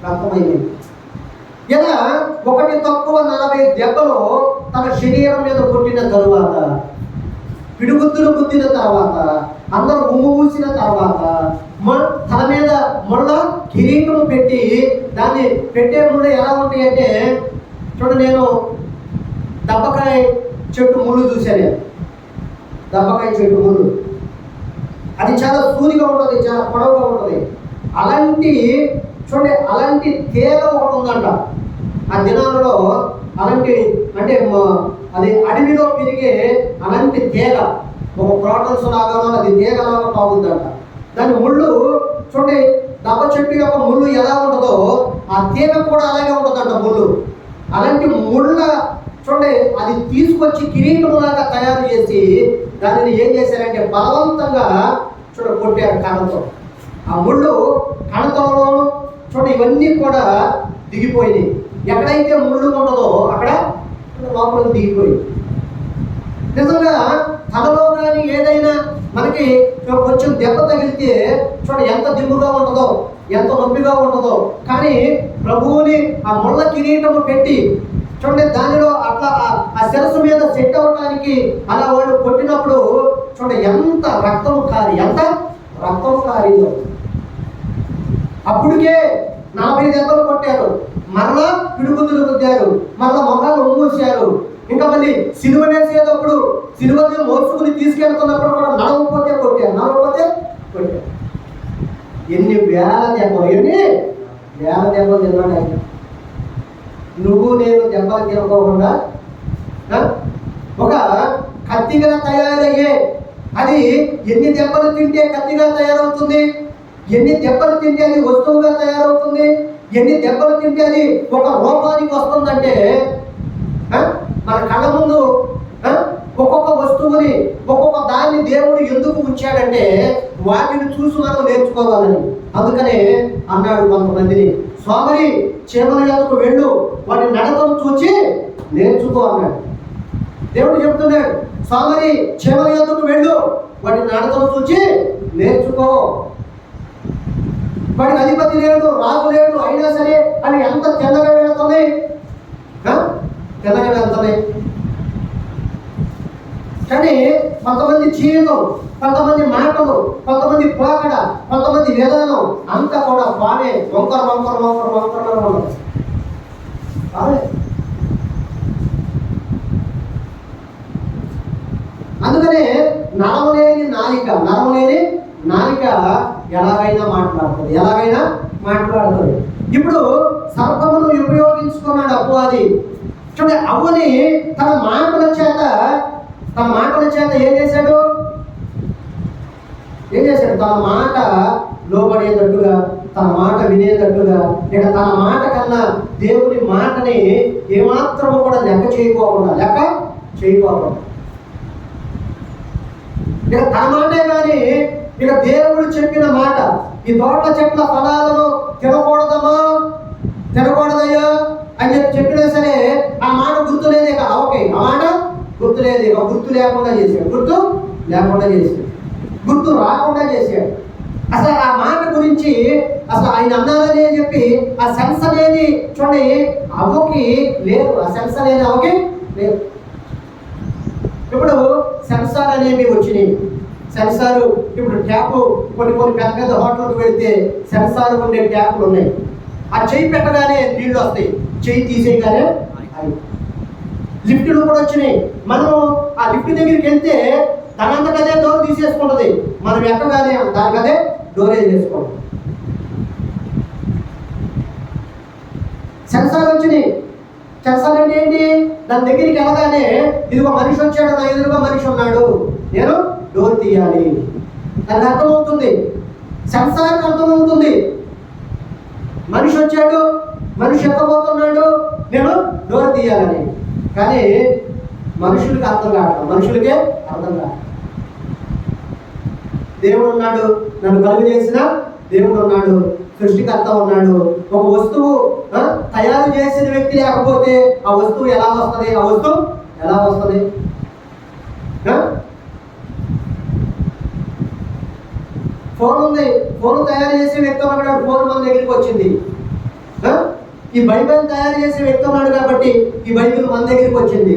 రక్తమైంది. ఇలా 1 = 40 దెబ్బలు తన శరీరం మీద కొట్టిన తరువాత, పిడుగుద్దులు గుద్దిన తర్వాత, అందరూ ఉమ్మూసిన తర్వాత తన మీద ముళ్ళ కిరీటం పెట్టి, దాన్ని పెట్టే ముళ్ళు ఎలా ఉంటాయంటే, చూడండి, నేను దబ్బకాయ చెట్టు ముళ్ళు చూశాను. దబ్బకాయ చెట్టు ముళ్ళు అది చాలా సూదిగా ఉంటుంది, చాలా పొడవుగా ఉంటుంది. అలాంటి చూడండి, అలాంటి తీగ ఒకటి ఉందంట ఆ దినాలలో. అలాంటి అంటే అది అడవిలో పెరిగే అలాంటి తీగ, ఒక క్రోటన్స్ లాగానో అది తీగలాగా పాగుందంట. దాని ముళ్ళు చూడండి, దబ్బ చెట్టు యొక్క ముళ్ళు ఎలా ఉంటుందో ఆ తీగ కూడా అలాగే ఉంటుందంట ముళ్ళు. అలాంటి ముళ్ళ చూడండి, అది తీసుకొచ్చి కిరీటంలాగా తయారు చేసి దానిని ఏం చేశారంటే బలవంతంగా చూడండి కొట్టారు కణతో. ఆ ముళ్ళు కణతలోనూ చూడండి ఇవన్నీ కూడా దిగిపోయినాయి. ఎక్కడైతే ముళ్ళు ఉంటుందో అక్కడ లోపలికి దిగిపోయింది. నిజంగా తనలో కానీ ఏదైనా మనకి కొంచెం దెబ్బ తగిలితే చూడండి ఎంత దిమ్ముగా ఉంటుందో, ఎంత నొప్పిగా ఉంటుందో. కానీ ప్రభువుని ఆ ముళ్ళ కిరీటము పెట్టి చూడండి దానిలో అట్లా ఆ శిరస్సు మీద సెట్ అవ్వటానికి అలా వాళ్ళు కొట్టినప్పుడు చూడండి ఎంత రక్తము కారిందో. అప్పటికే 40 దెబ్బలు కొట్టారు, మరలా పిడుగుతులు కొట్టారు, మరలా మొహాలు ఉమ్మూసారు. ఇంకా మళ్ళీ సిలువ వేసేటప్పుడు సిలువని మోసుకుని తీసుకెళ్తున్నప్పుడు కూడా నడవకపోతే కొట్టారు. ఎన్ని వేల దెబ్బలు తిన్నాడు ఆయన. నువ్వు నేను దెబ్బలు తినకోకుండా ఒక కత్తిగా తయారయ్యే, అది ఎన్ని దెబ్బలు తింటే కత్తిగా తయారవుతుంది, ఎన్ని దెబ్బలు తింటే అది వస్తువుగా తయారవుతుంది, ఎన్ని దెబ్బలు తింటే అది ఒక రూపానికి వస్తుందంటే, మన కళ్ళ ముందు ఒక్కొక్క వస్తువుని ఒక్కొక్క దాన్ని దేవుడు ఎందుకు ఉంచాడంటే వాటిని చూసి మనం నేర్చుకోవాలని. అందుకనే అన్నాడు కొంతమందిని, సోమరి చీమల యొద్దకు వెళ్ళు, వాటి నడకను చూచి నేర్చుకో అన్నాడు. దేవుడు చెప్తున్నాడు, సోమరి చీమల యొద్దకు వెళ్ళు, వాటి నడకను చూచి నేర్చుకో. వాడికి అధిపతి లేడు, రాజు లేడు, అయినా సరే అని ఎంత తెల్లగా వెళుతున్నాయి. కానీ కొంతమంది జీవితం, కొంతమంది మాటలు, కొంతమంది పోకడ, కొంతమంది విధానం అంతా కూడా బాగా వంకర. అందుకనే నరమలేని నాలిక ఎలాగైనా మాట్లాడుతుంది. ఇప్పుడు సర్పమును ఉపయోగించుకున్నాడు అపవాది. చూడండి, అవ్వని తన మాటల చేత ఏం చేశాడు? తన మాట లోబడేటట్టుగా, తన మాట వినేటట్టుగా, ఇక తన మాట కన్నా దేవుని మాటని ఏమాత్రము కూడా లెక్క చేయకోకుండా ఇక తన మాటే కానీ ఇక దేవుడు చెప్పిన మాట, ఈ తోట చెట్ల ఫలాలను తినకూడదయ్యా అని చెప్పినా సరే ఆ మాట గుర్తులేదు. ఇక ఓకే, ఆ మాట గుర్తులేదు. ఇక గుర్తు రాకుండా చేశాడు. అసలు ఆ మాట గురించి అసలు ఆయన అన్నారనే చెప్పి ఆ సెన్స్ అనేది చూడండి అవ్వకి లేదు. ఆ సెన్స్ అనేది అవ్వకి లేదు. ఇప్పుడు సెన్సార్ అనేవి వచ్చినాయి. సెన్సార్ ఇప్పుడు ట్యాప్ కొన్ని పెద్ద హోటల్కి వెళితే సెన్సార్ ఉండే ట్యాప్లు ఉన్నాయి. ఆ చెయ్యి పెట్టగానే నీళ్ళు వస్తాయి, చెయ్యి తీసేయగానే. లిఫ్ట్లు కూడా వచ్చినాయి. మనం ఆ లిఫ్ట్ దగ్గరికి వెళ్తే దానంతకదే డోర్ తీసేసుకుంటుంది, మనం ఎక్కగానే దానికదే డోర్ వేసేసుకోండి. సెన్సార్ వచ్చినాయి. సెన్సార్ అంటే ఏంటి? దాని దగ్గరికి వెళ్ళగానే ఇదిగో మనిషి వచ్చాడు, నా ఎదురుగా మనిషి ఉన్నాడు, నేను డోర్ తీయాలి దానికి అర్థమవుతుంది. సెన్సార్కి అర్థమవుతుంది, మనిషి వచ్చాడు, మనిషి ఎక్కబోతున్నాడు, నేను డోర్ తీయాలని. కానీ మనుషులకే అర్థం కాదు. దేవుడు ఉన్నాడు, నన్ను కలుగు చేసిన దేవుడు ఉన్నాడు, సృష్టికర్త ఉన్నాడు. ఒక వస్తువు తయారు చేసిన వ్యక్తి లేకపోతే ఆ వస్తువు ఎలా వస్తుంది? ఫోన్ ఉంది, ఫోన్ తయారు చేసే వ్యక్తి ఉన్నాడు, ఫోన్ మన దగ్గరికి వచ్చింది. ఈ బైబిల్ తయారు చేసే వ్యక్తి ఉన్నాడు కాబట్టి ఈ బైబిల్ మన దగ్గరికి వచ్చింది.